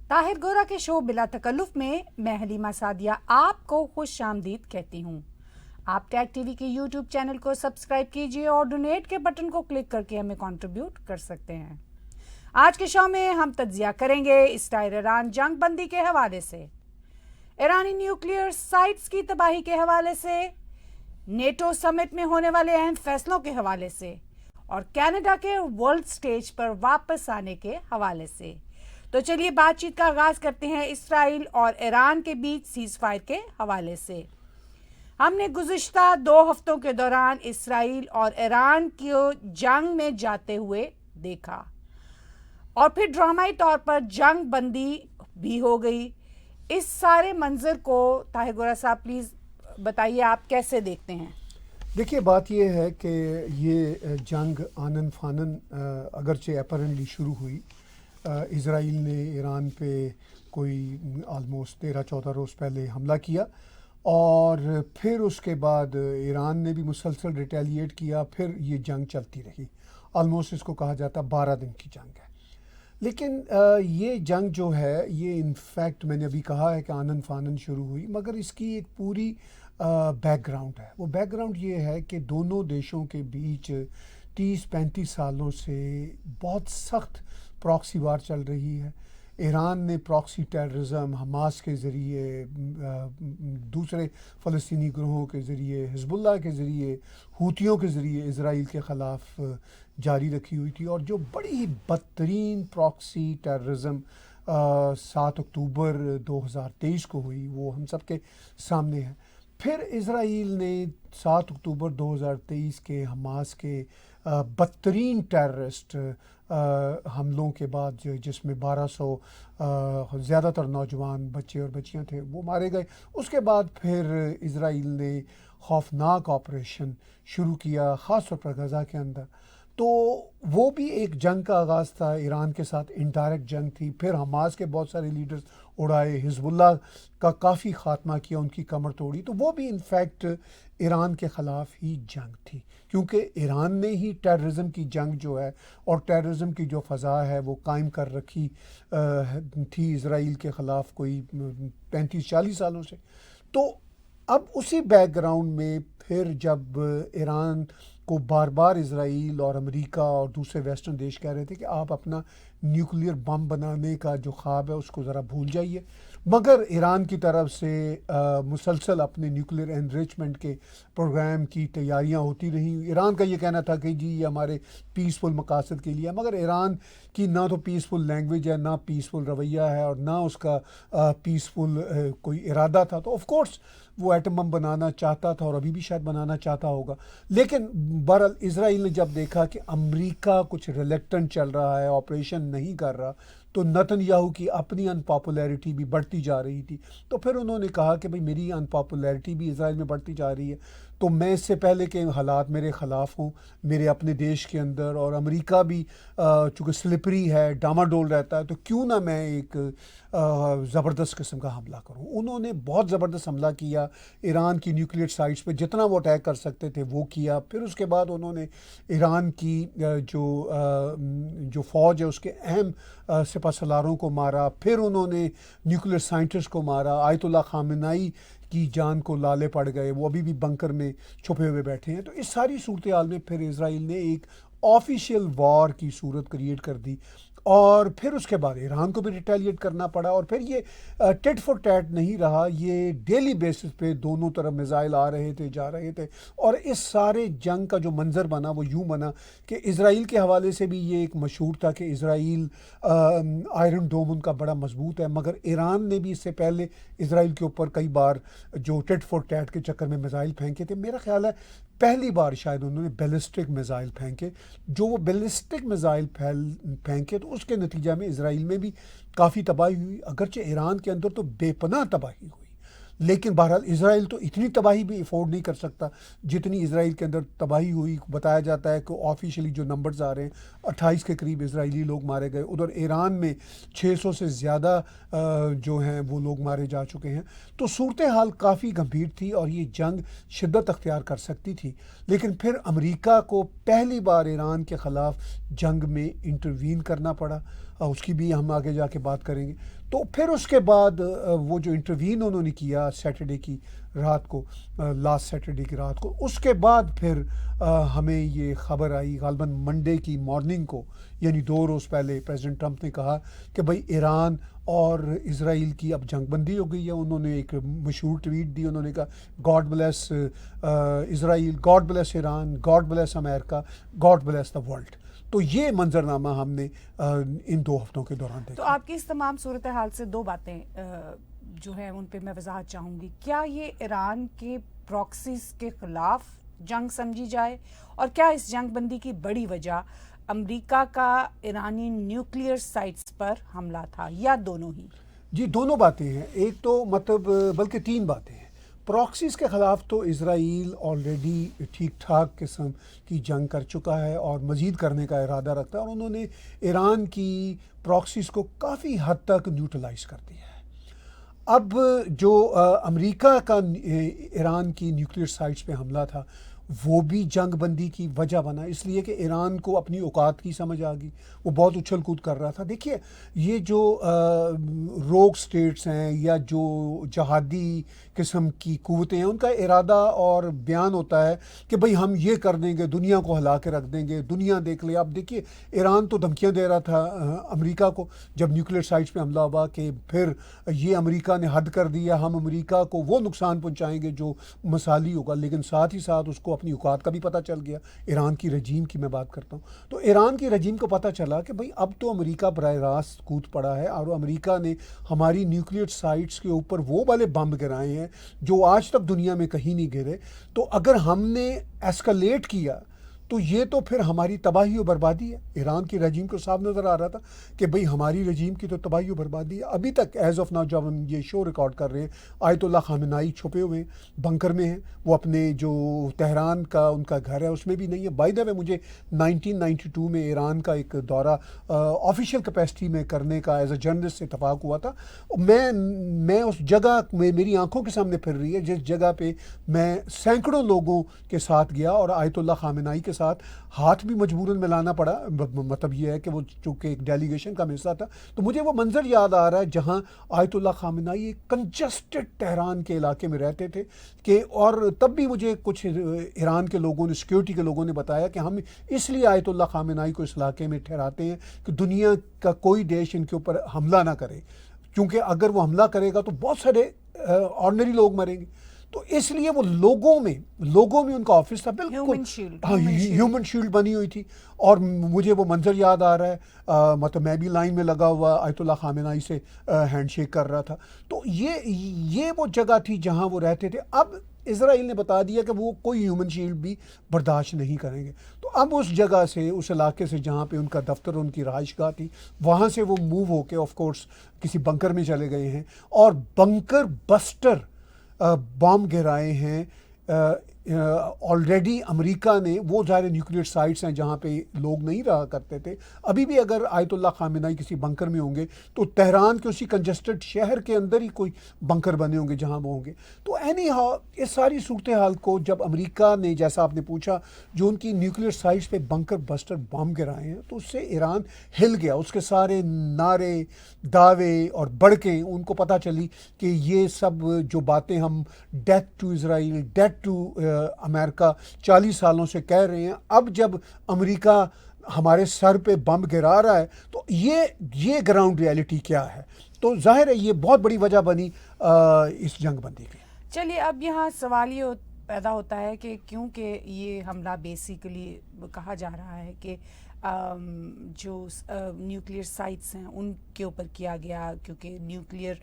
طاہر گورا کے شو بلا تکلف میں میں حلیمہ سعدیہ آپ کو خوش آمدید کہتی ہوں۔ آپ ٹیگ ٹی وی کے یوٹیوب چینل کو سبسکرائب کیجیے اور ڈونیٹ کے بٹن کو کلک کر کے ہمیں کنٹریبیوٹ کر سکتے ہیں۔ آج کے شو میں ہم تجزیہ کریں گے اسرائیل ایران جنگ بندی کے حوالے سے، ایرانی نیوکلیئر سائٹس کی تباہی کے حوالے سے، نیٹو سمٹ میں ہونے والے اہم فیصلوں کے حوالے سے اور کینیڈا کے ورلڈ سٹیج پر واپس آنے کے حوالے سے۔ تو چلیے بات چیت کا آغاز کرتے ہیں اسرائیل اور ایران کے بیچ سیز فائر کے حوالے سے۔ ہم نے گزشتہ 2 ہفتوں کے دوران اسرائیل اور ایران کو جنگ میں جاتے ہوئے دیکھا اور پھر ڈرامائی طور پر جنگ بندی بھی ہو گئی۔ اس سارے منظر کو طاہر گورا صاحب پلیز بتائیے آپ کیسے دیکھتے ہیں؟ دیکھیے بات یہ ہے کہ یہ جنگ آنن فانن اگرچہ اپرنٹلی شروع ہوئی، اسرائیل نے ایران پہ کوئی آلموسٹ 13-14 روز پہلے حملہ کیا اور پھر اس کے بعد ایران نے بھی مسلسل ریٹیلیٹ کیا، پھر یہ جنگ چلتی رہی۔ آلموسٹ اس کو کہا جاتا 12 دن کی جنگ ہے۔ لیکن یہ جنگ جو ہے یہ انفیکٹ میں نے ابھی کہا ہے کہ آنن فانن شروع ہوئی، مگر اس کی ایک پوری بیک گراؤنڈ ہے۔ وہ بیک گراؤنڈ یہ ہے کہ دونوں دیشوں کے بیچ 30-35 سالوں سے بہت سخت پراکسی وار چل رہی ہے۔ ایران نے پراکسی ٹیررزم حماس کے ذریعے، دوسرے فلسطینی گروہوں کے ذریعے، حزب اللہ کے ذریعے، حوتیوں کے ذریعے اسرائیل کے خلاف جاری رکھی ہوئی تھی، اور جو بڑی ہی بدترین پراکسی ٹیررزم 7 اکتوبر 2023 کو ہوئی وہ ہم سب کے سامنے ہے۔ پھر اسرائیل نے 7 اکتوبر 2023 کے حماس کے بدترین ٹیررسٹ حملوں کے بعد جس میں 1200 زیادہ تر نوجوان بچے اور بچیاں تھے وہ مارے گئے، اس کے بعد پھر اسرائیل نے خوفناک آپریشن شروع کیا، خاص طور پر غزہ کے اندر۔ تو وہ بھی ایک جنگ کا آغاز تھا، ایران کے ساتھ انڈائریکٹ جنگ تھی، پھر حماس کے بہت سارے لیڈرز اڑائے، حزب اللہ کا کافی خاتمہ کیا، ان کی کمر توڑی، تو وہ بھی انفیکٹ ایران کے خلاف ہی جنگ تھی، کیونکہ ایران نے ہی ٹیررزم کی جنگ جو ہے اور ٹیررزم کی جو فضا ہے وہ قائم کر رکھی تھی اسرائیل کے خلاف کوئی 35-40 سالوں سے۔ تو اب اسی بیک گراؤنڈ میں پھر جب ایران کو بار بار اسرائیل اور امریکہ اور دوسرے ویسٹرن دیش کہہ رہے تھے کہ آپ اپنا نیوکلیئر بم بنانے کا جو خواب ہے اس کو ذرا بھول جائیے، مگر ایران کی طرف سے مسلسل اپنے نیوکلیئر انریچمنٹ کے پروگرام کی تیاریاں ہوتی رہیں۔ ایران کا یہ کہنا تھا کہ جی یہ ہمارے پیسفل مقاصد کے لیے، مگر ایران کی نہ تو پیسفل لینگویج ہے، نہ پیسفل رویہ ہے، اور نہ اس کا پیسفل کوئی ارادہ تھا۔ تو آف کورس وہ ایٹم بم بنانا چاہتا تھا اور ابھی بھی شاید بنانا چاہتا ہوگا، لیکن بہرحال اسرائیل نے جب دیکھا کہ امریکہ کچھ ریلیکٹنٹ چل رہا ہے، آپریشن نہیں کر رہا، تو نتن یاہو کی اپنی انپاپولیرٹی بھی بڑھتی جا رہی تھی، تو پھر انہوں نے کہا کہ بھئی میری انپاپولیرٹی بھی اسرائیل میں بڑھتی جا رہی ہے، تو میں اس سے پہلے کہ حالات میرے خلاف ہوں میرے اپنے دیش کے اندر، اور امریکہ بھی چونکہ سلپری ہے، ڈاماڈول رہتا ہے، تو کیوں نہ میں ایک زبردست قسم کا حملہ کروں۔ انہوں نے بہت زبردست حملہ کیا ایران کی نیوکلیئر سائٹس پہ، جتنا وہ اٹیک کر سکتے تھے وہ کیا۔ پھر اس کے بعد انہوں نے ایران کی جو فوج ہے اس کے اہم سپہ سالاروں کو مارا، پھر انہوں نے نیوکلیئر سائنٹسٹ کو مارا، آیت اللہ خامنائی کی جان کو لالے پڑ گئے، وہ ابھی بھی بنکر میں چھپے ہوئے بیٹھے ہیں۔ تو اس ساری صورتحال میں پھر اسرائیل نے ایک آفیشیل وار کی صورت کریٹ کر دی، اور پھر اس کے بعد ایران کو بھی ریٹیلیٹ کرنا پڑا، اور پھر یہ ٹیٹ فور ٹیٹ نہیں رہا، یہ ڈیلی بیسس پہ دونوں طرف میزائل آ رہے تھے جا رہے تھے، اور اس سارے جنگ کا جو منظر بنا وہ یوں بنا کہ اسرائیل کے حوالے سے بھی یہ ایک مشہور تھا کہ اسرائیل آئرن ڈوم ان کا بڑا مضبوط ہے، مگر ایران نے بھی اس سے پہلے اسرائیل کے اوپر کئی بار جو ٹیٹ فور ٹیٹ کے چکر میں میزائل پھینکے تھے۔ میرا خیال ہے پہلی بار شاید انہوں نے بیلسٹک میزائل پھینکے، جو وہ بیلسٹک میزائل پھینکے تو اس کے نتیجہ میں اسرائیل میں بھی کافی تباہی ہوئی، اگرچہ ایران کے اندر تو بے پناہ تباہی ہوئی، لیکن بہرحال اسرائیل تو اتنی تباہی بھی افورڈ نہیں کر سکتا جتنی اسرائیل کے اندر تباہی ہوئی۔ بتایا جاتا ہے کہ آفیشلی جو نمبرز آ رہے ہیں 28 کے قریب اسرائیلی لوگ مارے گئے، ادھر ایران میں 600 سے زیادہ جو ہیں وہ لوگ مارے جا چکے ہیں۔ تو صورتحال کافی گمبھیر تھی اور یہ جنگ شدت اختیار کر سکتی تھی، لیکن پھر امریکہ کو پہلی بار ایران کے خلاف جنگ میں انٹروین کرنا پڑا۔ اس کی بھی ہم آگے جا کے بات کریں گے. تو پھر اس کے بعد وہ جو انٹروین انہوں نے کیا سیٹرڈے کی رات کو، لاسٹ سیٹرڈے کی رات کو، اس کے بعد پھر ہمیں یہ خبر آئی غالباً منڈے کی مارننگ کو، یعنی 2 روز پہلے پریزیڈنٹ ٹرمپ نے کہا کہ بھائی ایران اور اسرائیل کی اب جنگ بندی ہو گئی ہے. انہوں نے ایک مشہور ٹویٹ دی، انہوں نے کہا God bless Israel, God bless Iran, God bless America, God bless the world. تو یہ منظرنامہ ہم نے ان 2 ہفتوں کے دوران دیکھا. تو آپ کی اس تمام صورتحال سے 2 باتیں جو ہیں ان پہ میں وضاحت چاہوں گی. کیا یہ ایران کے پراکسیز کے خلاف جنگ سمجھی جائے، اور کیا اس جنگ بندی کی بڑی وجہ امریکہ کا ایرانی نیوکلیئر سائٹس پر حملہ تھا، یا دونوں ہی؟ جی دونوں باتیں ہیں. ایک تو مطلب بلکہ 3 باتیں ہیں. پراکسیز کے خلاف تو اسرائیل آلریڈی ٹھیک ٹھاک قسم کی جنگ کر چکا ہے اور مزید کرنے کا ارادہ رکھتا ہے، اور انہوں نے ایران کی پراکسیز کو کافی حد تک نیوٹرلائز کر دیا ہے. اب جو امریکہ کا ایران کی نیوکلیئر سائٹس پہ حملہ تھا وہ بھی جنگ بندی کی وجہ بنا، اس لیے کہ ایران کو اپنی اوقات کی سمجھ آ گئی. وہ بہت اچھل کود کر رہا تھا. دیکھیے یہ جو روگ سٹیٹس ہیں یا جو جہادی قسم کی قوتیں ہیں، ان کا ارادہ اور بیان ہوتا ہے کہ بھئی ہم یہ کر دیں گے، دنیا کو ہلا کے رکھ دیں گے، دنیا دیکھ لے. اب دیکھیے ایران تو دھمکیاں دے رہا تھا امریکہ کو جب نیوکلیئر سائٹس پہ حملہ ہوا کہ پھر یہ امریکہ نے حد کر دیا، ہم امریکہ کو وہ نقصان پہنچائیں گے جو مثالی ہوگا. لیکن ساتھ ہی ساتھ اس کو اپنی اوقات کا بھی پتہ چل گیا. ایران کی رجیم کی میں بات کرتا ہوں، تو ایران کی رجیم کو پتہ چلا کہ بھئی اب تو امریکہ براہ راست کود پڑا ہے، اور امریکہ نے ہماری نیوکلیئر سائٹس کے اوپر وہ والے بم گرائے ہیں جو آج تک دنیا میں کہیں نہیں گرے. تو اگر ہم نے ایسکلیٹ کیا تو یہ تو پھر ہماری تباہی و بربادی ہے. ایران کی رجیم کو صاف نظر آ رہا تھا کہ بھئی ہماری رجیم کی تو تباہی و بربادی ہے. ابھی تک ایز آف ناؤ جب ہم یہ شو ریکارڈ کر رہے ہیں، آیت اللہ خامنائی چھپے ہوئے ہیں، بنکر میں ہیں. وہ اپنے جو تہران کا ان کا گھر ہے اس میں بھی نہیں ہے. بائی دا وے مجھے 1992 میں ایران کا ایک دورہ آفیشیل کیپیسٹی میں کرنے کا ایز اے جرنلسٹ اتفاق ہوا تھا. میں اس جگہ میں میری آنکھوں کے سامنے پھر رہی ہے جس جگہ پہ میں سینکڑوں لوگوں کے ساتھ گیا اور آیت اللہ خامنائی کے ساتھ ہاتھ بھی مجبوراً ملانا پڑا. مطلب یہ ہے کہ وہ چونکہ ایک ڈیلیگیشن کا حصہ تھا، تو مجھے وہ منظر یاد آ رہا ہے جہاں آیت اللہ خامنائی ایک کنجسٹڈ تہران کے علاقے میں رہتے تھے کہ، اور تب بھی مجھے کچھ ایران کے لوگوں نے، سیکیورٹی کے لوگوں نے بتایا کہ ہم اس لیے آیت اللہ خامنائی کو اس علاقے میں ٹھہراتے ہیں کہ دنیا کا کوئی دیش ان کے اوپر حملہ نہ کرے، کیونکہ اگر وہ حملہ کرے گا تو بہت سارے آرڈنری لوگ مریں گے. تو اس لیے وہ لوگوں میں ان کا آفس تھا، بالکل ہیومن شیلڈ بنی ہوئی تھی. اور مجھے وہ منظر یاد آ رہا ہے، مطلب میں بھی لائن میں لگا ہوا آیت اللہ خامنائی سے ہینڈ شیک کر رہا تھا. تو یہ وہ جگہ تھی جہاں وہ رہتے تھے. اب اسرائیل نے بتا دیا کہ وہ کوئی ہیومن شیلڈ بھی برداشت نہیں کریں گے. تو اب اس جگہ سے، اس علاقے سے جہاں پہ ان کا دفتر، ان کی رہائش گاہ تھی، وہاں سے وہ موو ہو کے آف کورس کسی بنکر میں چلے گئے ہیں، اور بنکر بسٹر بام گرائے ہیں. آلریڈی امریکہ نے وہ ظاہر نیوکلیئر سائٹس ہیں جہاں پہ لوگ نہیں رہا کرتے تھے. ابھی بھی اگر آیت اللہ خامنائی کسی بنکر میں ہوں گے تو تہران کے اسی کنجسٹڈ شہر کے اندر ہی کوئی بنکر بنے ہوں گے جہاں وہ ہوں گے. تو اینی ہاؤ اس ساری صورتحال کو جب امریکہ نے، جیسا آپ نے پوچھا، جو ان کی نیوکلیئر سائٹس پہ بنکر بسٹر بم گرائے ہیں، تو اس سے ایران ہل گیا. اس کے سارے نعرے، دعوے اور بڑکیں ان کو پتہ چلی کہ یہ سب جو باتیں ہم ڈیتھ ٹو اسرائیل، ڈیتھ ٹو امریکہ 40 سالوں سے کہہ رہے ہیں، اب جب امریکہ ہمارے سر پہ بم گرا رہا ہے تو یہ گراؤنڈ ریئلٹی کیا ہے. تو ظاہر ہے یہ بہت بڑی وجہ بنی اس جنگ بندی کی. چلیے اب یہاں سوال یہ پیدا ہوتا ہے کہ کیونکہ یہ حملہ بیسیکلی کہا جا رہا ہے کہ جو نیوکلیئر سائٹس ہیں ان کے اوپر کیا گیا، کیونکہ نیوکلیئر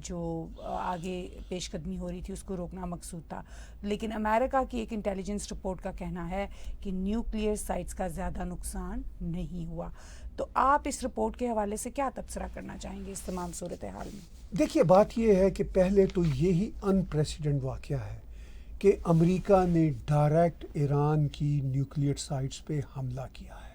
جو آگے پیش قدمی ہو رہی تھی اس کو روکنا مقصود تھا. لیکن امریکہ کی ایک انٹیلیجنس رپورٹ کا کہنا ہے کہ نیوکلیئر سائٹس کا زیادہ نقصان نہیں ہوا. تو آپ اس رپورٹ کے حوالے سے کیا تبصرہ کرنا چاہیں گے اس تمام صورتحال میں؟ دیکھیے بات یہ ہے کہ پہلے تو یہی ان پریسیڈنٹ واقعہ ہے کہ امریکہ نے ڈائریکٹ ایران کی نیوکلیئر سائٹس پہ حملہ کیا ہے.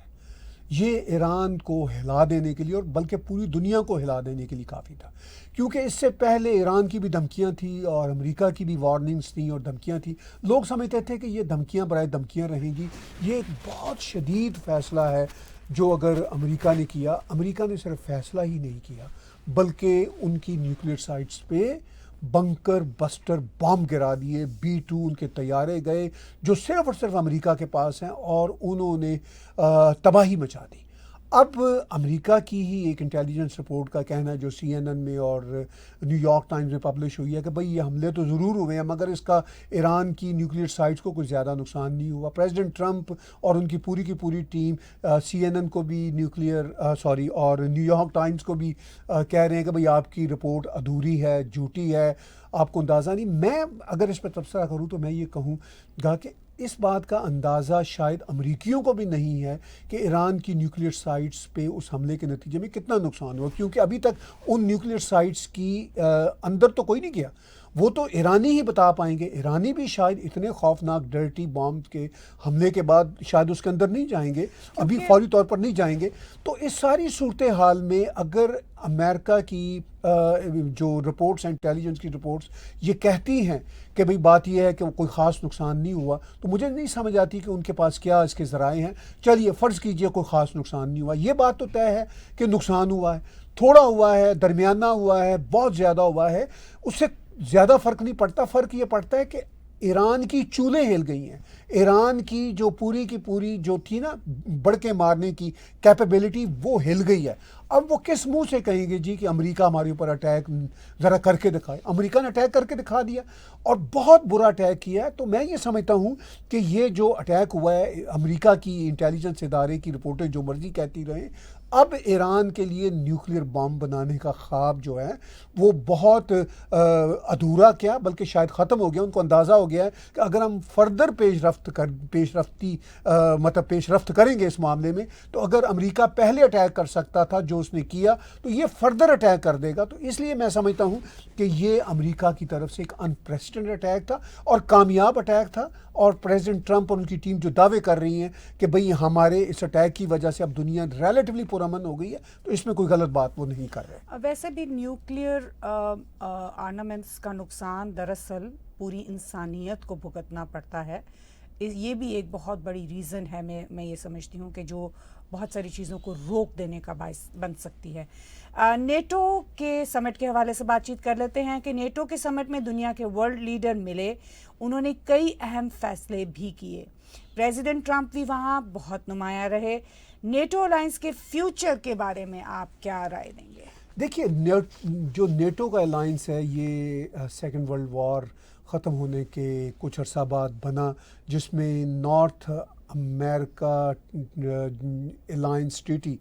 یہ ایران کو ہلا دینے کے لیے، اور بلکہ پوری دنیا کو ہلا دینے کے لیے کافی تھا، کیونکہ اس سے پہلے ایران کی بھی دھمکیاں تھیں اور امریکہ کی بھی وارننگز تھیں اور دھمکیاں تھیں. لوگ سمجھتے تھے کہ یہ دھمکیاں برائے دھمکیاں رہیں گی. یہ ایک بہت شدید فیصلہ ہے جو اگر امریکہ نے کیا، امریکہ نے صرف فیصلہ ہی نہیں کیا بلکہ ان کی نیوکلیئر سائٹس پہ بنکر بسٹر بام گرا دیے، B-2 ان کے طیارے گئے جو صرف اور صرف امریکہ کے پاس ہیں، اور انہوں نے تباہی مچا دی۔ اب امریکہ کی ہی ایک انٹیلیجنس رپورٹ کا کہنا ہے جو CNN میں اور نیو یارک ٹائمز میں پبلش ہوئی ہے کہ بھئی یہ حملے تو ضرور ہوئے ہیں مگر اس کا ایران کی نیوکلیئر سائٹس کو کوئی زیادہ نقصان نہیں ہوا۔ پریزیڈنٹ ٹرمپ اور ان کی پوری ٹیم CNN کو بھی اور نیو یارک ٹائمز کو بھی کہہ رہے ہیں کہ بھئی آپ کی رپورٹ ادھوری ہے، جھوٹی ہے، آپ کو اندازہ نہیں۔ میں اگر اس پہ تبصرہ کروں تو میں یہ کہوں گا کہ اس بات کا اندازہ شاید امریکیوں کو بھی نہیں ہے کہ ایران کی نیوکلیئر سائٹس پہ اس حملے کے نتیجے میں کتنا نقصان ہوا، کیونکہ ابھی تک ان نیوکلیئر سائٹس کی اندر تو کوئی نہیں گیا، وہ تو ایرانی ہی بتا پائیں گے۔ ایرانی بھی شاید اتنے خوفناک ڈرٹی بامب کے حملے کے بعد شاید اس کے اندر نہیں جائیں گے، ابھی فوری طور پر نہیں جائیں گے۔ تو اس ساری صورتحال میں اگر امریکہ کی جو رپورٹس ہیں، انٹیلیجنس کی رپورٹس یہ کہتی ہیں کہ بھئی بات یہ ہے کہ کوئی خاص نقصان نہیں ہوا، تو مجھے نہیں سمجھ آتی کہ ان کے پاس کیا اس کے ذرائع ہیں۔ چلیے فرض کیجئے کوئی خاص نقصان نہیں ہوا، یہ بات تو طے ہے کہ نقصان ہوا ہے، تھوڑا ہوا ہے، درمیانہ ہوا ہے، بہت زیادہ ہوا ہے، اس سے زیادہ فرق نہیں پڑتا۔ فرق یہ پڑتا ہے کہ ایران کی چولیں ہل گئی ہیں، ایران کی جو پوری جو تھی نا بڑکے مارنے کی کیپیبلٹی وہ ہل گئی ہے۔ اب وہ کس منہ سے کہیں گے جی کہ امریکہ ہمارے اوپر اٹیک ذرا کر کے دکھائے؟ امریکہ نے اٹیک کر کے دکھا دیا اور بہت برا اٹیک کیا ہے۔ تو میں یہ سمجھتا ہوں کہ یہ جو اٹیک ہوا ہے، امریکہ کی انٹیلیجنس ادارے کی رپورٹیں جو مرضی کہتی رہیں، اب ایران کے لیے نیوکلیئر بام بنانے کا خواب جو ہے وہ بہت ادھورا کیا بلکہ شاید ختم ہو گیا۔ ان کو اندازہ ہو گیا ہے کہ اگر ہم فردر پیش رفت کریں گے اس معاملے میں، تو اگر امریکہ پہلے اٹیک کر سکتا تھا جو اس نے کیا، تو یہ فردر اٹیک کر دے گا۔ تو اس لیے میں سمجھتا ہوں کہ یہ امریکہ کی طرف سے ایک انپریسیڈنٹڈ اٹیک تھا اور کامیاب اٹیک تھا، اور پریزیڈنٹ ٹرمپ اور ان کی ٹیم جو دعوے کر رہی ہیں کہ بھئی ہمارے اس اٹیک کی وجہ سے اب دنیا ریلیٹیولی پرامن ہو گئی ہے، تو اس میں کوئی غلط بات وہ نہیں کر رہے۔ ویسے بھی نیوکلیئر آرنامنٹس کا نقصان دراصل پوری انسانیت کو بھگتنا پڑتا ہے۔ یہ بھی ایک بہت بڑی ریزن ہے، میں یہ سمجھتی ہوں کہ جو بہت ساری چیزوں کو روک دینے کا باعث بن سکتی ہے۔ نیٹو کے سمٹ کے حوالے سے بات چیت کر لیتے ہیں کہ نیٹو کے سمٹ میں دنیا کے ورلڈ لیڈر ملے، انہوں نے کئی اہم فیصلے بھی کیے۔ پریزیڈنٹ ٹرمپ بھی وہاں بہت نمایاں رہے۔ نیٹو الائنس کے فیوچر کے بارے میں آپ کیا رائے دیں گے؟ دیکھیے، جو نیٹو کا الائنس ہے یہ سیکنڈ ورلڈ وار ختم ہونے کے کچھ عرصہ بعد بنا، جس میں نارتھ امریکہ الائنس ٹریٹی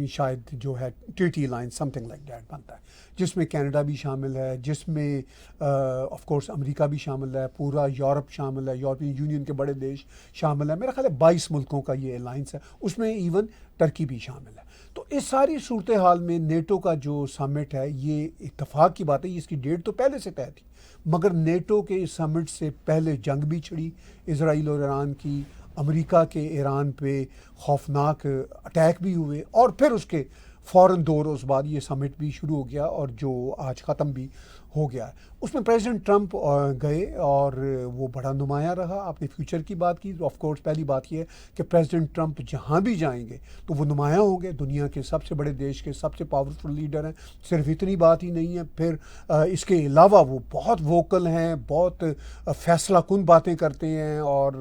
شاید جو ہے treaty alliance some thing like that بنتا ہے، جس میں کینیڈا بھی شامل ہے، جس میں آف کورس امریکہ بھی شامل ہے، پورا یورپ شامل ہے، یورپین یونین کے بڑے دیش شامل ہیں۔ میرا خیال ہے 22 ملکوں کا یہ الائنس ہے، اس میں ایون ٹرکی بھی شامل ہے۔ تو اس ساری صورتحال میں نیٹو کا جو سمٹ ہے یہ اتفاق کی بات ہے، اس کی ڈیٹ تو پہلے سے طے تھی، مگر نیٹو کے اس سمٹ سے پہلے جنگ بھی چھڑی اسرائیل اور ایران کی، امریکہ کے ایران پہ خوفناک اٹیک بھی ہوئے، اور پھر اس کے فوراً 2 روز بعد یہ سمٹ بھی شروع ہو گیا اور جو آج ختم بھی ہو گیا ہے۔ اس میں پریزیڈنٹ ٹرمپ گئے اور وہ بڑا نمایاں رہا۔ آپ نے فیوچر کی بات کی، تو آف کورس پہلی بات یہ ہے کہ پریزیڈنٹ ٹرمپ جہاں بھی جائیں گے تو وہ نمایاں ہوں گے، دنیا کے سب سے بڑے دیش کے سب سے پاورفل لیڈر ہیں۔ صرف اتنی بات ہی نہیں ہے، پھر اس کے علاوہ وہ بہت ووکل ہیں، بہت فیصلہ کن باتیں کرتے ہیں اور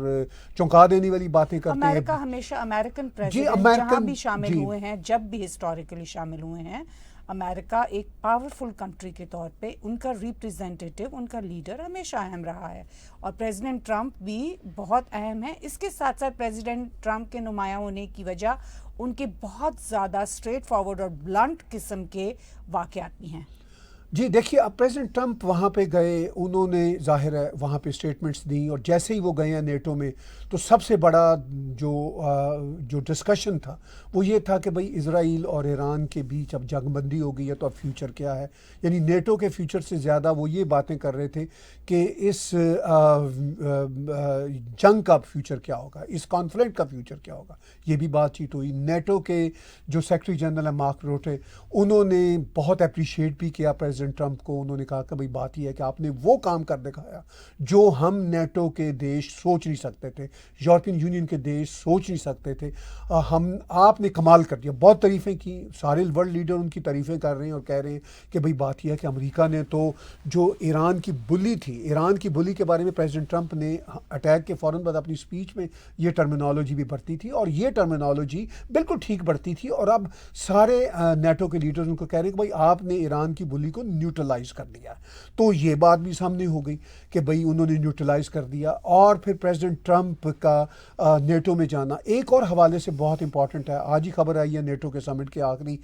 چونکا دینے والی باتیں کرتے ہیں۔ امریکہ ہمیشہ امریکن پریزیڈنٹ جہاں بھی شامل ہوئے ہیں، جب بھی ہسٹوریکلی شامل ہوئے ہیں، امریکہ ایک پاورفل کنٹری کے طور پہ ان کا ریپریزنٹیٹیو، ان کا لیڈر ہمیشہ اہم رہا ہے، اور پریزیڈنٹ ٹرمپ بھی بہت اہم ہے۔ اس کے ساتھ ساتھ پریزیڈنٹ ٹرمپ کے نمایاں ہونے کی وجہ ان کے بہت زیادہ اسٹریٹ فارورڈ اور بلنٹ قسم کے واقعات بھی ہیں۔ جی دیکھیے، اب پریزیڈنٹ ٹرمپ وہاں پہ گئے، انہوں نے ظاہر ہے وہاں پہ اسٹیٹمنٹس دیں، اور جیسے ہی وہ گئے ہیں نیٹو میں تو سب سے بڑا جو ڈسکشن تھا وہ یہ تھا کہ بھئی اسرائیل اور ایران کے بیچ اب جنگ بندی ہو گئی ہے تو اب فیوچر کیا ہے۔ یعنی نیٹو کے فیوچر سے زیادہ وہ یہ باتیں کر رہے تھے کہ اس جنگ کا فیوچر کیا ہوگا، اس کانفلکٹ کا فیوچر کیا ہوگا۔ یہ بھی بات چیت ہوئی۔ نیٹو کے جو سیکرٹری جنرل ہیں مارک روٹے، انہوں نے بہت اپریشیٹ بھی کیا پریزیڈنٹ پریزیڈنٹ ٹرمپ کو انہوں نے کہا کہ بھئی بات یہ ہے کہ آپ نے وہ کام کر دکھایا جو ہم نیٹو کے دیش سوچ نہیں سکتے تھے, یورپین یونین کے دیش سوچ نہیں سکتے تھے, آپ نے کمال کر دیا. بہت تعریفیں کی, سارے ورلڈ لیڈر ان کی تعریفیں کر رہے ہیں اور کہہ رہے ہیں کہ بھئی بات یہ ہے کہ امریکہ نے تو جو ایران کی بلی تھی, ایران کی بلی کے بارے میں پریزیڈنٹ ٹرمپ نے اٹیک کے فوراً بعد اپنی اسپیچ میں یہ ٹرمینالوجی بھی برتی تھی, اور یہ ٹرمینالوجی بالکل ٹھیک برتی تھی. اور اب سارے نیٹو کے لیڈرز ان کو کہہ رہے ہیں کہ بھئی آپ نے ایران کی بلی کو نیوٹرلائز کر دیا. تو یہ بات بھی سامنے ہو گئی کہ بھئی انہوں نے نیوٹرلائز کر دیا. اور پھر پریزیڈنٹ ٹرمپ کا نیٹو میں جانا ایک اور حوالے سے بہت امپورٹنٹ ہے. آج ہی خبر آئی ہے نیٹو کے سمٹ کے آخری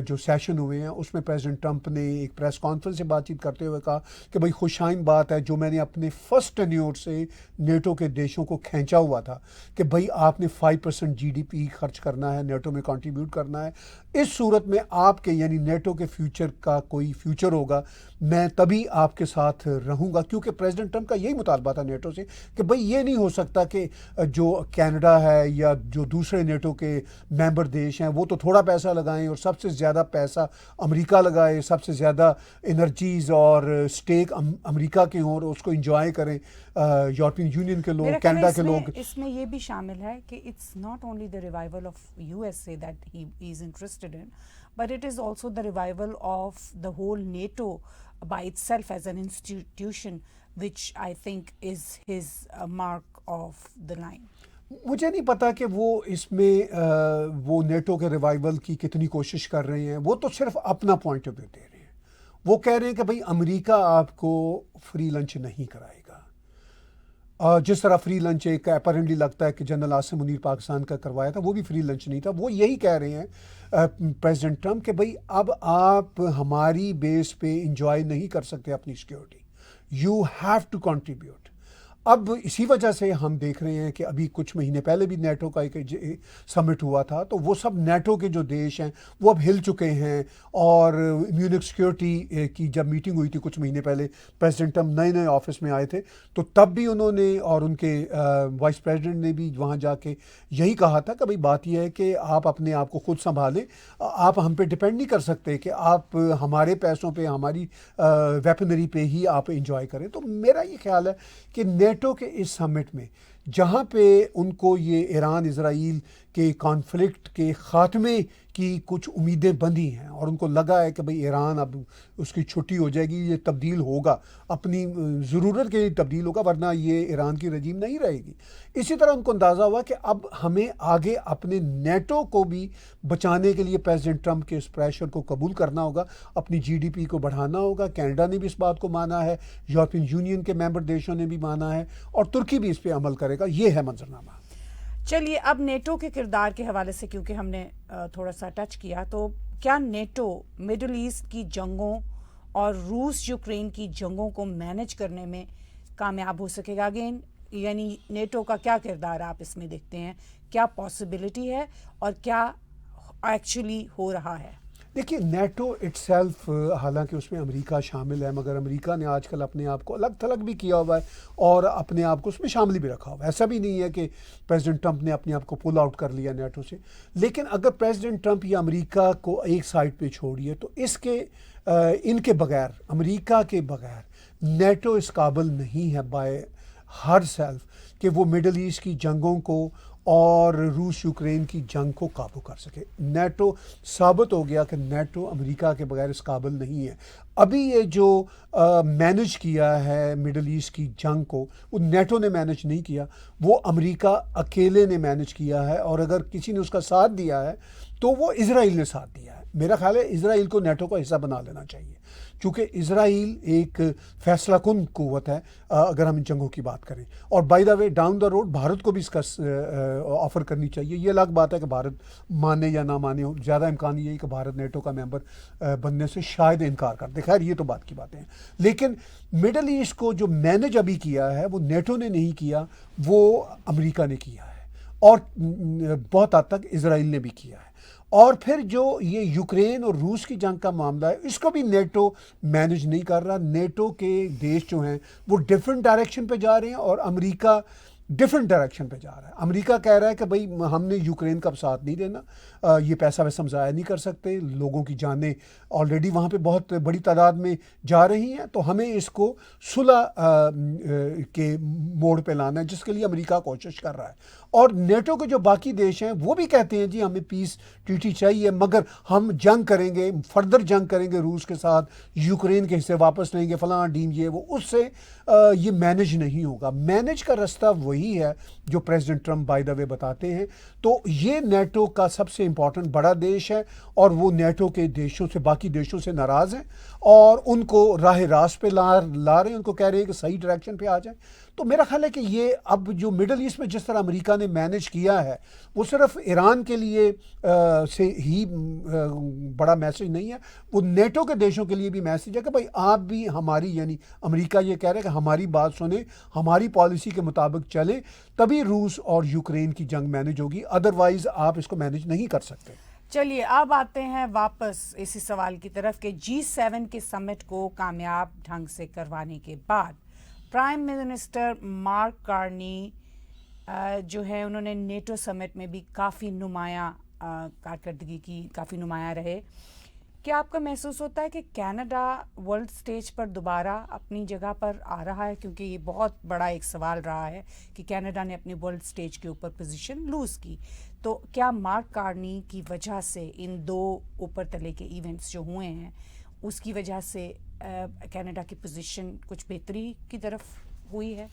جو سیشن ہوئے ہیں اس میں پریزیڈنٹ ٹرمپ نے ایک پریس کانفرنس سے بات چیت کرتے ہوئے کہا کہ بھئی خوشائن بات ہے جو میں نے اپنے فرسٹ ٹینیور سے نیٹو کے دیشوں کو کھینچا ہوا تھا کہ بھئی آپ نے 5% GDP خرچ کرنا ہے, نیٹو میں کنٹریبیوٹ کرنا ہے. اس صورت میں آپ کے یعنی نیٹو کے فیوچر کا کوئی فیوچر ہوگا, میں تبھی آپ کے ساتھ رہوں گا. کیونکہ پریزیڈنٹ ٹرمپ کا یہی مطالبہ تھا نیٹو سے کہ بھئی یہ نہیں ہو سکتا کہ جو کینیڈا ہے یا جو دوسرے نیٹو کے ممبر دیش ہیں وہ تو تھوڑا پیسہ لگائیں اور سب سے زیادہ پیسہ امریکہ لگائے, سب سے زیادہ انرجیز اور اسٹیک امریکہ کے ہوں اور اس کو انجوائے کریں یورپین یونین کے لوگ, کینیڈا کے لوگ. اس میں یہ بھی شامل ہے کہ it's not only the revival of USA that he is interested in, but it is also the revival of the whole NATO by itself as an institution, which I think is his mark of the line. مجھے نہیں پتا کہ وہ اس میں وہ NATO کے revival کی کتنی کوشش کر رہے ہیں. وہ تو صرف اپنا پوائنٹ آف ویو دے رہے ہیں. وہ کہہ رہے ہیں کہ بھئی امریکہ آپ کو فری لنچ نہیں کرائے گا, جس طرح فری لنچ ایک اپیرنٹلی لگتا ہے کہ جنرل عاصم منیر پاکستان کا کروایا تھا, وہ بھی فری لنچ نہیں تھا. وہ یہی کہہ رہے ہیں پریزیڈنٹ ٹرمپ کہ بھئی اب آپ ہماری بیس پہ انجوائے نہیں کر سکتے اپنی security, you have to contribute. اب اسی وجہ سے ہم دیکھ رہے ہیں کہ ابھی کچھ مہینے پہلے بھی نیٹو کا ایک سمٹ ہوا تھا, تو وہ سب نیٹو کے جو دیش ہیں وہ اب ہل چکے ہیں. اور میونک سیکیورٹی کی جب میٹنگ ہوئی تھی کچھ مہینے پہلے, پریزیڈنٹ ٹرمپ نئے آفس میں آئے تھے, تو تب بھی انہوں نے اور ان کے وائس پریزیڈنٹ نے بھی وہاں جا کے یہی کہا تھا کہ بھئی بات یہ ہے کہ آپ اپنے آپ کو خود سنبھالیں, آپ ہم پہ ڈپینڈ نہیں کر سکتے کہ آپ ہمارے پیسوں پہ ہماری ویپنری پہ ہی آپ انجوائے کریں. تو میرا یہ خیال ہے کہ نیٹو کے اس سمٹ میں جہاں پہ ان کو یہ ایران اسرائیل کے کانفلکٹ کے خاتمے کی کچھ امیدیں بندھی ہیں اور ان کو لگا ہے کہ بھئی ایران اب اس کی چھٹی ہو جائے گی, یہ تبدیل ہوگا, اپنی ضرورت کے لیے تبدیل ہوگا, ورنہ یہ ایران کی رجیم نہیں رہے گی. اسی طرح ان کو اندازہ ہوا کہ اب ہمیں آگے اپنے نیٹو کو بھی بچانے کے لیے پریزیڈنٹ ٹرمپ کے اس پریشر کو قبول کرنا ہوگا, اپنی GDP کو بڑھانا ہوگا. کینیڈا نے بھی اس بات کو مانا ہے, یورپین یونین کے ممبر دیشوں نے بھی مانا ہے, اور ترکی بھی اس پہ عمل کرے گا. یہ ہے منظرنامہ. چلیے اب نیٹو کے کردار کے حوالے سے کیونکہ ہم نے تھوڑا سا ٹچ کیا, تو کیا نیٹو مڈل ایسٹ کی جنگوں اور روس یوکرین کی جنگوں کو مینج کرنے میں کامیاب ہو سکے گا؟ اگین یعنی نیٹو کا کیا کردار آپ اس میں دیکھتے ہیں, کیا پاسبلٹی ہے اور کیا ایکچولی ہو رہا ہے؟ دیکھیے نیٹو اٹ سیلف حالانکہ اس میں امریکہ شامل ہے, مگر امریکہ نے آج کل اپنے آپ کو الگ تھلگ بھی کیا ہوا ہے اور اپنے آپ کو اس میں شامل بھی رکھا ہوا ہے. ایسا بھی نہیں ہے کہ پریزیڈنٹ ٹرمپ نے اپنے آپ کو پل آؤٹ کر لیا نیٹو سے. لیکن اگر پریزیڈنٹ ٹرمپ یا امریکہ کو ایک سائڈ پہ چھوڑیے تو ان کے بغیر, امریکہ کے بغیر نیٹو اس قابل نہیں ہے بائی ہر سیلف کہ وہ مڈل ایسٹ کی جنگوں کو اور روس یوکرین کی جنگ کو قابو کر سکے. نیٹو ثابت ہو گیا کہ نیٹو امریکہ کے بغیر اس قابل نہیں ہے. ابھی یہ جو مینج کیا ہے مڈل ایسٹ کی جنگ کو, وہ نیٹو نے مینج نہیں کیا, وہ امریکہ اکیلے نے مینج کیا ہے. اور اگر کسی نے اس کا ساتھ دیا ہے تو وہ اسرائیل نے ساتھ دیا ہے. میرا خیال ہے اسرائیل کو نیٹو کا حصہ بنا لینا چاہیے, کیونکہ اسرائیل ایک فیصلہ کن قوت ہے اگر ہم ان جنگوں کی بات کریں. اور by the way down the road Bharat کو بھی اس کا آفر کرنی چاہیے. یہ الگ بات ہے کہ بھارت مانے یا نہ مانے, زیادہ امکان یہ ہے کہ بھارت نیٹو کا ممبر بننے سے شاید انکار کر دے. خیر یہ تو بات کی باتیں ہیں, لیکن مڈل ایسٹ کو جو مینج ابھی کیا ہے وہ نیٹو نے نہیں کیا, وہ امریکہ نے کیا ہے اور بہت حد تک اسرائیل نے بھی کیا ہے. اور پھر جو یہ یوکرین اور روس کی جنگ کا معاملہ ہے اس کو بھی نیٹو مینج نہیں کر رہا. نیٹو کے دیش جو ہیں وہ ڈیفرنٹ ڈائریکشن پہ جا رہے ہیں اور امریکہ ڈفرینٹ ڈائریکشن پہ جا رہا ہے. امریکہ کہہ رہا ہے کہ بھائی ہم نے یوکرین کا ساتھ نہیں دینا, یہ پیسہ ویسے ہم ضائع نہیں کر سکتے, لوگوں کی جانیں آلریڈی وہاں پہ بہت بڑی تعداد میں جا رہی ہیں, تو ہمیں اس کو صلح کے موڑ پہ لانا ہے, جس کے لیے امریکہ کوشش کر رہا ہے. اور نیٹو کے جو باقی دیش ہیں وہ بھی کہتے ہیں جی ہمیں پیس ٹریٹی چاہیے, مگر ہم جنگ کریں گے, فردر جنگ کریں گے روس کے ساتھ, یوکرین کے حصے واپس لیں گے, فلاں ڈیم یہ وہ, اس سے یہ مینج نہیں ہوگا. مینج کا رستہ وہی ہے جو پریزیڈنٹ ٹرمپ بائی دا وے بتاتے ہیں. تو یہ نیٹو کا سب سے امپورٹنٹ بڑا دیش ہے, اور وہ نیٹو کے دیشوں سے, باقی دیشوں سے ناراض ہیں, اور ان کو راہ راست پہ لا رہے ہیں, ان کو کہہ رہے ہیں کہ صحیح ڈائریکشن پہ آ جائیں. تو میرا خیال ہے کہ یہ اب جو مڈل ایسٹ میں جس طرح امریکہ نے مینج کیا ہے, وہ صرف ایران کے لیے سے ہی بڑا میسج نہیں ہے, وہ نیٹو کے دیشوں کے لیے بھی میسج ہے کہ بھائی آپ بھی ہماری, یعنی امریکہ یہ کہہ رہا ہے کہ ہماری بات سنیں, ہماری پالیسی کے مطابق چلیں, تبھی روس اور یوکرین کی جنگ مینج ہوگی, ادروائز آپ اس کو مینج نہیں کر سکتے. چلیے اب آتے ہیں واپس اسی سوال کی طرف کہ G7 کے سمٹ کو کامیاب ڈھنگ سے کروانے کے بعد پرائم منسٹر مارک کارنی جو ہے انہوں نے نیٹو سمٹ میں بھی کافی نمایاں کارکردگی کی, کافی نمایاں رہے. کیا آپ کا محسوس ہوتا ہے کہ کینیڈا ورلڈ سٹیج پر دوبارہ اپنی جگہ پر آ رہا ہے؟ کیونکہ یہ بہت بڑا ایک سوال رہا ہے کہ کینیڈا نے اپنی ورلڈ سٹیج کے اوپر پوزیشن لوز کی. تو کیا مارک کارنی کی وجہ سے ان دو اوپر تلے کے ایونٹس جو ہوئے ہیں اس کی وجہ سے کینیڈا کی پوزیشن کچھ بہتری کی طرف ہوئی ہے؟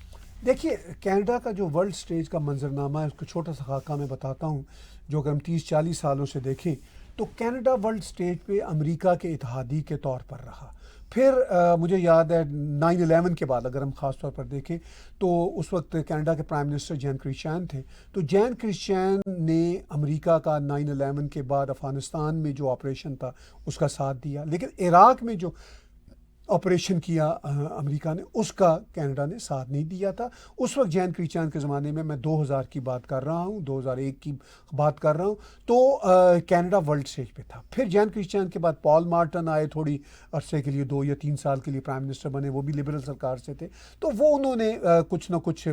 دیکھیے, کینیڈا کا جو ورلڈ سٹیج کا منظرنامہ ہے اس کو چھوٹا سا خاکہ میں بتاتا ہوں. جو اگر ہم 30-40 سالوں سے دیکھیں تو کینیڈا ورلڈ سٹیج پہ امریکہ کے اتحادی کے طور پر رہا. پھر مجھے یاد ہے 9/11 کے بعد اگر ہم خاص طور پر دیکھیں تو اس وقت کینیڈا کے پرائم منسٹر جین کرسچین تھے. تو جین کرسچین نے امریکہ کا 9/11 کے بعد افغانستان میں جو آپریشن تھا اس کا ساتھ دیا, لیکن عراق میں جو آپریشن کیا امریکہ نے اس کا کینیڈا نے ساتھ نہیں دیا تھا. اس وقت جین کرسچین کے زمانے میں 2000 کی بات کر رہا ہوں, 2001 کی بات کر رہا ہوں, تو کینیڈا ورلڈ سٹیج پہ تھا. پھر جین کرسچین کے بعد پال مارٹن آئے, تھوڑی عرصے کے لیے 2 یا 3 سال کے لیے پرائم منسٹر بنے, وہ بھی لبرل سرکار سے تھے. تو وہ انہوں نے کچھ نہ کچھ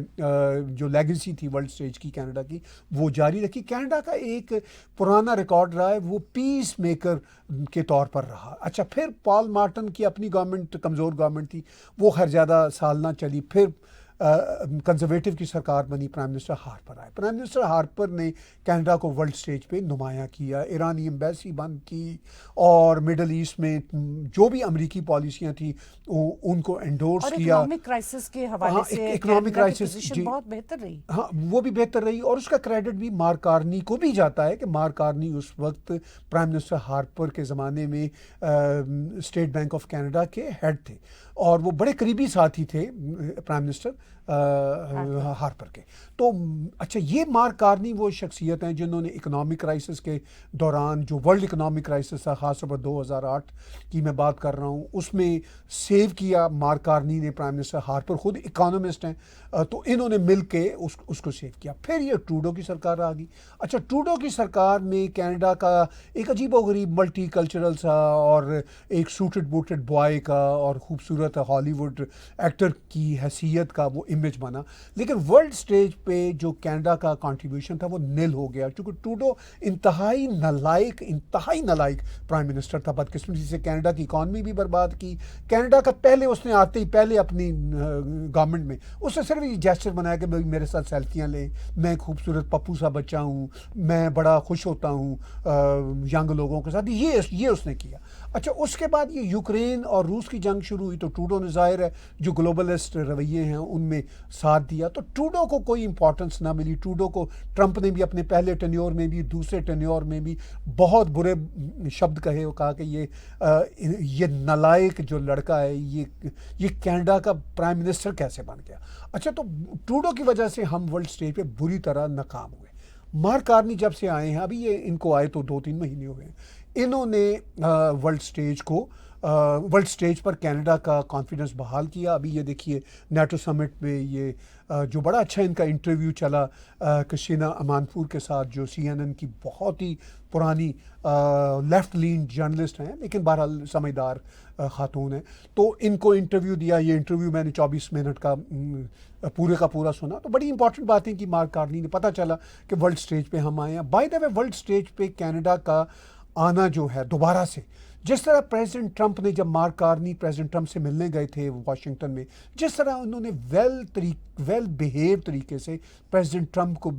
جو لیگیسی تھی ورلڈ سٹیج کی کینیڈا کی وہ جاری رکھی. کینیڈا کا ایک پرانا ریکارڈ رہا ہے, وہ پیس میکر کے طور پر رہا. اچھا, پھر پال مارٹن کی اپنی گورنمنٹ کمزور گورنمنٹ تھی, وہ خیر زیادہ سال نہ چلی. پھر کنزرویٹو کی سرکار بنی, پرائم منسٹر ہارپر آئے. پرائم منسٹر ہارپر نے کینیڈا کو ورلڈ سٹیج پہ نمایاں کیا, ایرانی ایمبیسی بند کی, اور مڈل ایسٹ میں جو بھی امریکی پالیسیاں تھیں ان کو انڈورس کیا. اکنامک کرائسس کے حوالے سے اکنامک کرائسس بہت بہتر رہی. ہاں, وہ بھی بہتر رہی, اور اس کا کریڈٹ بھی مارک کارنی کو بھی جاتا ہے کہ مارک کارنی اس وقت پرائم منسٹر ہارپر کے زمانے میں اسٹیٹ بینک آف کینیڈا کے ہیڈ تھے, اور وہ بڑے قریبی ساتھی تھے پرائم منسٹر ہارپر کے. تو اچھا, یہ مارک کارنی وہ شخصیت ہیں جنہوں نے اکنامک کرائسس کے دوران, جو ورلڈ اکنامک کرائسس تھا خاص طور پر 2008 کی میں بات کر رہا ہوں, اس میں سیو کیا مارک کارنی نے. پرائم منسٹر ہارپر خود اکانومسٹ ہیں, تو انہوں نے مل کے اس کو سیو کیا. پھر یہ ٹروڈو کی سرکار آ گئی. اچھا, ٹروڈو کی سرکار میں کینیڈا کا ایک عجیب و غریب ملٹی کلچرل سا اور ایک سوٹڈ بوٹڈ بوائے کا اور خوبصورت ہالی ووڈ ایکٹر کی حیثیت کا وہ امیج بنا, لیکن ورلڈ سٹیج پہ جو کینیڈا کا کنٹریبیوشن تھا وہ نیل ہو گیا, کیونکہ ٹروڈو انتہائی نالائق پرائم منسٹر تھا. بدقسمتی سے کینیڈا کی اکانومی بھی برباد کی. کینیڈا کا پہلے اس نے آتے ہی پہلے اپنی گورنمنٹ میں اس نے صرف یہ جیسچر بنایا کہ میرے ساتھ سیلفیاں لیں, میں خوبصورت پپو سا بچہ ہوں, میں بڑا خوش ہوتا ہوں ینگ لوگوں کے ساتھ, یہ اس نے کیا. اچھا, اس کے بعد یہ یوکرین اور روس کی جنگ شروع ہوئی, تو ٹروڈو نے ظاہر ہے جو گلوبلسٹ رویے ہیں ان میں ساتھ دیا, تو ٹروڈو کو کوئی امپورٹنس نہ ملی. ٹروڈو کو ٹرمپ نے بھی اپنے پہلے ٹینیور میں بھی دوسرے ٹینیور میں بھی بہت برے شبد کہے, اور کہا کہ یہ نالائق جو لڑکا ہے یہ کینیڈا کا پرائم منسٹر کیسے بن گیا. اچھا, تو ٹروڈو کی وجہ سے ہم ورلڈ سٹیج پہ بری طرح ناکام ہوئے. مارک کارنی جب سے آئے ہیں, ابھی یہ ان کو آئے تو 2-3 مہینے ہوئے ہیں, انہوں نے ورلڈ سٹیج کو ورلڈ سٹیج پر کینیڈا کا کانفیڈنس بحال کیا. ابھی یہ دیکھیے نیٹو سمٹ میں یہ جو بڑا اچھا ان کا انٹرویو چلا کرسٹینا امانپور کے ساتھ, جو CNN کی بہت ہی پرانی لیفٹ لین جرنلسٹ ہیں لیکن بہرحال سمجھدار خاتون ہیں. تو ان کو انٹرویو دیا. یہ انٹرویو میں نے 24 منٹ کا پورے کا پورا سنا. تو بڑی امپورٹنٹ باتیں کی مارک کارنی نے. پتہ چلا کہ ورلڈ سٹیج پہ ہم آئے ہیں. By the way world stage پہ کینیڈا کا آنا جو ہے دوبارہ سے, جس طرح پریزیڈنٹ ٹرمپ نے جب مارک کارنی پریزیڈنٹ ٹرمپ سے ملنے گئے تھے واشنگٹن میں, جس طرح انہوں نے ویل بیہیو طریقے سے پریزیڈنٹ ٹرمپ کو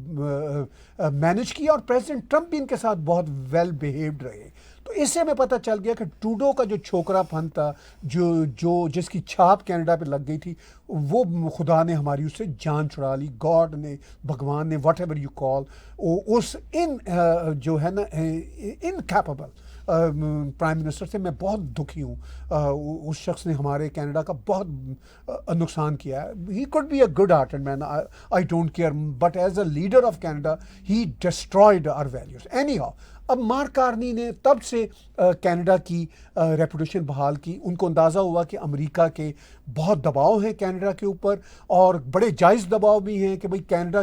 مینج کیا, اور پریزیڈنٹ ٹرمپ بھی ان کے ساتھ بہت ویل بیہیوڈ رہے. تو اس سے ہمیں پتہ چل گیا کہ ٹروڈو کا جو چھوکرا پن تھا, جو جس کی چھاپ کینیڈا پہ لگ گئی تھی, وہ خدا نے ہماری اس سے جان چھڑا لی. گاڈ نے, بھگوان نے, واٹ ایور یو کال, اس جو ہے نا انکیپیبل پرائم منسٹر سے میں بہت دکھی ہوں. اس شخص نے ہمارے کینیڈا کا بہت نقصان کیا ہے. He could be a good hearted man, I don't care, but as a leader of Canada he destroyed our values. Anyhow, اب مارک کارنی نے تب سے کینیڈا کی ریپوٹیشن بحال کی. ان کو اندازہ ہوا کہ امریکہ کے بہت دباؤ ہیں کینیڈا کے اوپر, اور بڑے جائز دباؤ بھی ہیں کہ بھئی کینیڈا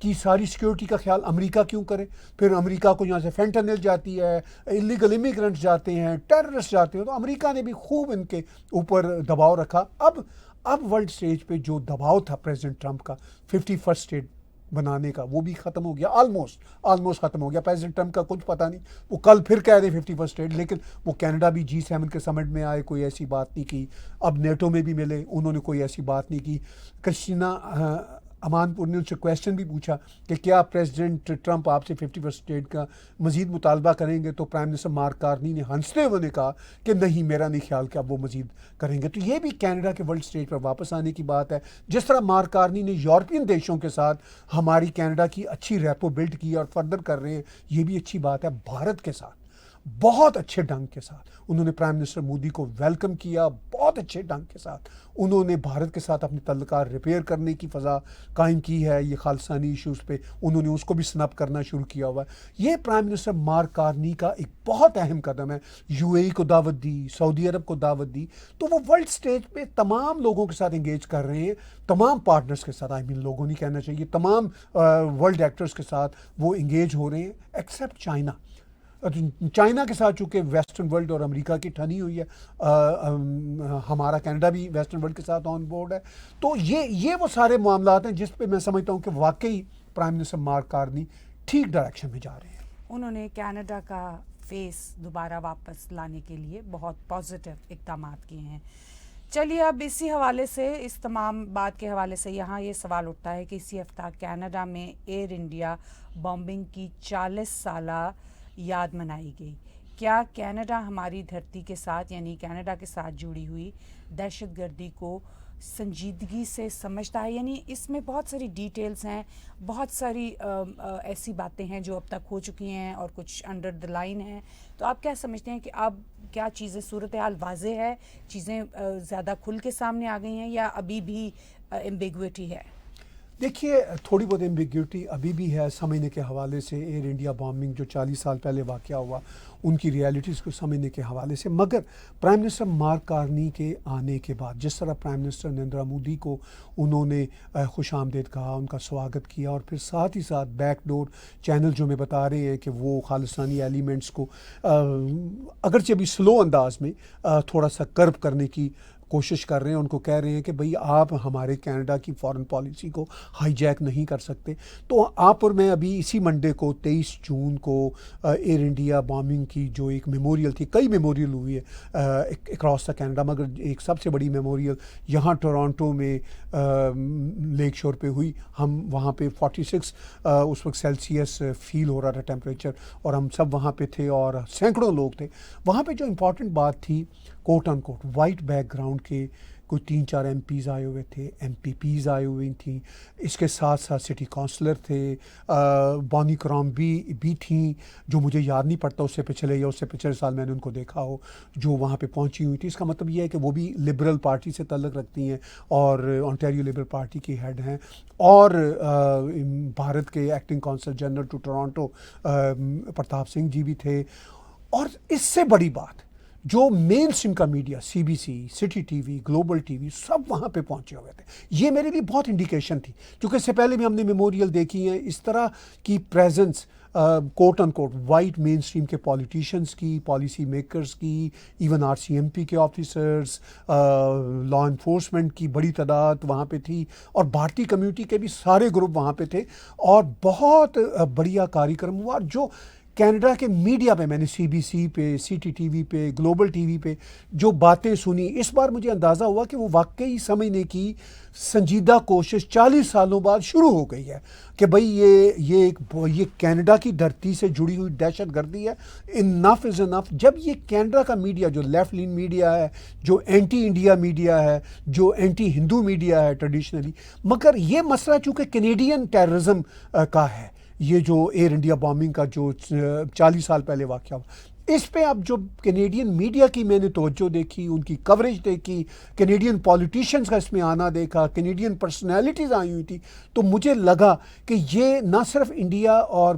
کی ساری سیکیورٹی کا خیال امریکہ کیوں کرے. پھر امریکہ کو یہاں سے فینٹنل جاتی ہے, انلیگل امیگرنٹس جاتے ہیں, ٹیررسٹ جاتے ہیں. تو امریکہ نے بھی خوب ان کے اوپر دباؤ رکھا. اب ورلڈ سٹیج پہ جو دباؤ تھا پریزیڈنٹ ٹرمپ کا 51st اسٹیٹ بنانے کا, وہ بھی ختم ہو گیا. آلموسٹ ختم ہو گیا. پریزیڈنٹ ٹرمپ کا کچھ پتہ نہیں, وہ کل پھر کہہ رہے 51st اسٹیٹ, لیکن وہ کینیڈا بھی G7 کے سمٹ میں آئے, کوئی ایسی بات نہیں کی. اب نیٹو میں بھی ملے, انہوں نے کوئی ایسی بات نہیں کی. کرسٹینا امانپور نے ان سے کویشچن بھی پوچھا کہ کیا پریزیڈنٹ ٹرمپ آپ سے 51st اسٹیٹ کا مزید مطالبہ کریں گے, تو پرائم منسٹر مارک کارنی نے ہنستے ہوئے نے کہا کہ نہیں, میرا نہیں خیال کہ اب وہ مزید کریں گے. تو یہ بھی کینیڈا کے ورلڈ اسٹیج پر واپس آنے کی بات ہے. جس طرح مارک کارنی نے یورپین دیشوں کے ساتھ ہماری کینیڈا کی اچھی ریپو بلڈ کی اور فردر کر رہے ہیں, یہ بھی اچھی بات ہے. بھارت کے ساتھ بہت اچھے ڈھنگ کے ساتھ انہوں نے پرائم منسٹر مودی کو ویلکم کیا. بہت اچھے ڈھنگ کے ساتھ انہوں نے بھارت کے ساتھ اپنے تعلقات ریپیئر کرنے کی فضا قائم کی ہے. یہ خالصانی ایشوز پہ انہوں نے اس کو بھی سنپ کرنا شروع کیا ہوا ہے. یہ پرائم منسٹر مارک کارنی کا ایک بہت اہم قدم ہے. UAE کو دعوت دی, سعودی عرب کو دعوت دی, تو وہ ورلڈ سٹیج پہ تمام لوگوں کے ساتھ انگیج کر رہے ہیں, تمام پارٹنرز کے ساتھ. لوگوں نہیں کہنا چاہیے, تمام ورلڈ ایکٹرز کے ساتھ وہ انگیج ہو رہے ہیں, ایکسیپٹ چائنا. چائنا کے ساتھ چونکہ ویسٹرن ورلڈ اور امریکہ کی ٹھنی ہوئی ہے, ہمارا کینیڈا بھی ویسٹرن ورلڈ کے ساتھ آن بورڈ ہے. تو یہ وہ سارے معاملات ہیں جس پہ میں سمجھتا ہوں کہ واقعی پرائم منسٹر مارک کارنی ٹھیک ڈائریکشن میں جا رہے ہیں. انہوں نے کینیڈا کا فیس دوبارہ واپس لانے کے لیے بہت پازیٹیو اقدامات کیے ہیں. چلیے اب اسی حوالے سے, اس تمام بات کے حوالے سے یہاں یہ سوال اٹھتا ہے کہ اسی ہفتہ کینیڈا میں ایئر انڈیا بامبنگ کی 40 سالہ یاد منائی گئی. کیا کینیڈا ہماری دھرتی کے ساتھ یعنی کینیڈا کے ساتھ جڑی ہوئی دہشت گردی کو سنجیدگی سے سمجھتا ہے؟ یعنی اس میں بہت ساری ڈیٹیلز ہیں, بہت ساری ایسی باتیں ہیں جو اب تک ہو چکی ہیں اور کچھ انڈر دا لائن ہیں. تو آپ کیا سمجھتے ہیں کہ اب کیا چیزیں صورتحال واضح ہے, چیزیں زیادہ کھل کے سامنے آ گئی ہیں, یا ابھی بھی ایمبیگوٹی ہے؟ دیکھیے, تھوڑی بہت ایمبیگوٹی ابھی بھی ہے سمجھنے کے حوالے سے. ایئر انڈیا بامبنگ جو 40 سال پہلے واقعہ ہوا, ان کی ریالٹیز کو سمجھنے کے حوالے سے. مگر پرائم منسٹر مارک کارنی کے آنے کے بعد جس طرح پرائم منسٹر نریندر مودی کو انہوں نے خوش آمدید کہا, ان کا سواگت کیا, اور پھر ساتھ ہی ساتھ بیک ڈور چینل جو میں بتا رہے ہیں کہ وہ خالصانی ایلیمنٹس کو اگرچہ بھی سلو انداز میں تھوڑا سا کرب کرنے کی کوشش کر رہے ہیں, ان کو کہہ رہے ہیں کہ بھئی آپ ہمارے کینیڈا کی فارن پالیسی کو ہائی جیک نہیں کر سکتے. تو آپ اور میں ابھی اسی منڈے کو 23 جون کو ایئر انڈیا بامبنگ کی جو ایک میموریل تھی, کئی میموریل ہوئی ہے اکراس دا کینیڈا, مگر ایک سب سے بڑی میموریل یہاں ٹورانٹو میں لیک شور پہ ہوئی. ہم وہاں پہ 46 اس وقت سیلسیس فیل ہو رہا تھا ٹیمپریچر, اور ہم سب وہاں پہ تھے اور سینکڑوں لوگ تھے وہاں پہ. جو امپورٹنٹ بات تھی, کوٹ unquote white back ground کے کوئی 3-4 MPs آئے ہوئے تھے, MPPs آئے ہوئی تھیں, اس کے ساتھ ساتھ سٹی کونسلر تھے, بانی کرام بھی تھیں جو مجھے یاد نہیں پڑتا اس سے پچھلے یا اس سے پچھلے سال میں نے ان کو دیکھا ہو جو وہاں پہ پہنچی ہوئی تھی. اس کا مطلب یہ ہے کہ وہ بھی لبرل پارٹی سے تعلق رکھتی ہیں اور اونٹیریو لبرل پارٹی کی ہیڈ ہیں, اور بھارت کے acting council general to Toronto Pratap Singh ji بھی تھے. اور اس سے بڑی بات جو مین اسٹریم کا media C B C, City T V, Global T V, سب وہاں پہ پہنچے ہوئے تھے. یہ میرے لیے بہت انڈیکیشن تھی, کیونکہ اس سے پہلے بھی ہم نے میموریل دیکھی ہیں, اس طرح کی presence quote unquote white mainstream کے پولیٹیشنز کی, پالیسی میکرز کی, even R C M P کے آفیسرز, لا انفورسمنٹ کی بڑی تعداد وہاں پہ تھی, اور بھارتی کمیونٹی کے بھی سارے گروپ وہاں پہ تھے, اور بہت بڑھیا کاریکرم ہوا. جو کینیڈا کے میڈیا پہ میں نے سی بی سی پہ, سی ٹی ٹی وی پہ, گلوبل ٹی وی پہ جو باتیں سنی, اس بار مجھے اندازہ ہوا کہ وہ واقعی سمجھنے کی سنجیدہ کوشش 40 سالوں بعد شروع ہو گئی ہے کہ بھئی یہ کینیڈا کی دھرتی سے جڑی ہوئی دہشت گردی ہے. انف از انف. جب یہ کینیڈا کا میڈیا جو لیفٹ لین میڈیا ہے, جو اینٹی انڈیا میڈیا ہے, جو اینٹی ہندو میڈیا ہے ٹریڈیشنلی, مگر یہ مسئلہ چونکہ کینیڈین ٹیررزم کا ہے, یہ جو ایئر انڈیا بامبنگ کا جو 40 سال پہلے واقعہ ہوا, اس پہ اب جو کینیڈین میڈیا کی میں نے توجہ دیکھی, ان کی کوریج دیکھی, کینیڈین پولیٹیشنز کا اس میں آنا دیکھا, کینیڈین پرسنالٹیز آئی ہوئی تھی, تو مجھے لگا کہ یہ نہ صرف انڈیا اور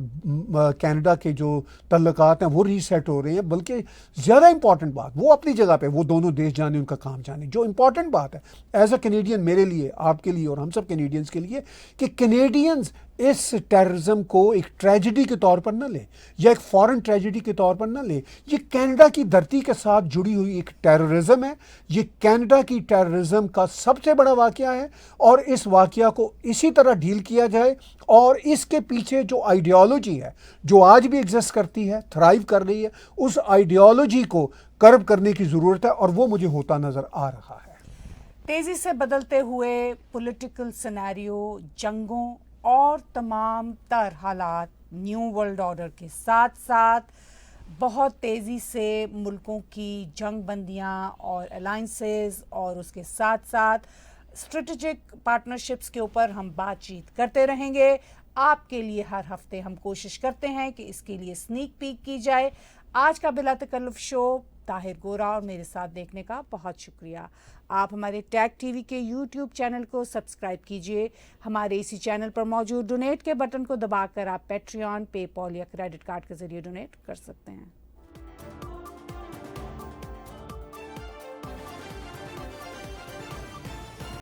کینیڈا کے جو تعلقات ہیں وہ ریسیٹ ہو رہے ہیں, بلکہ زیادہ امپورٹنٹ بات, وہ اپنی جگہ پہ, وہ دونوں دیش جانے, ان کا کام جانے, جو امپورٹنٹ بات ہے ایز اے کینیڈین میرے لیے, آپ کے لیے اور ہم سب کینیڈینز کے لیے, کہ کینیڈینز اس ٹیررزم کو ایک ٹریجڈی کے طور پر نہ لیں یا ایک فورن ٹریجڈی کے طور پر نہ لیں. یہ کینیڈا کی دھرتی کے ساتھ جڑی ہوئی ایک ٹیررزم ہے, یہ کینیڈا کی ٹیررزم کا سب سے بڑا واقعہ ہے, اور اس واقعہ کو اسی طرح ڈیل کیا جائے, اور اس کے پیچھے جو آئیڈیالوجی ہے جو آج بھی ایگزسٹ کرتی ہے, تھرائیو کر رہی ہے, اس آئیڈیالوجی کو کرب کرنے کی ضرورت ہے, اور وہ مجھے ہوتا نظر آ رہا ہے. تیزی سے بدلتے ہوئے پولیٹیکل سینیریو, جنگوں اور تمام تر حالات, نیو ورلڈ آرڈر کے ساتھ ساتھ بہت تیزی سے ملکوں کی جنگ بندیاں اور الائنسز, اور اس کے ساتھ ساتھ اسٹریٹجک پارٹنرشپس کے اوپر ہم بات چیت کرتے رہیں گے. آپ کے لیے ہر ہفتے ہم کوشش کرتے ہیں کہ اس کے لیے سنیک پیک کی جائے. آج کا بلا تکلف شو طاہر گورا اور میرے ساتھ دیکھنے کا بہت شکریہ. آپ ہمارے ٹیگ ٹی وی کے یوٹیوب چینل کو سبسکرائب کیجئے. ہمارے اسی چینل پر موجود ڈونیٹ کے بٹن کو دبا کر آپ پیٹریون, پے پال یا کریڈٹ کارڈ کے ذریعے ڈونیٹ کر سکتے ہیں.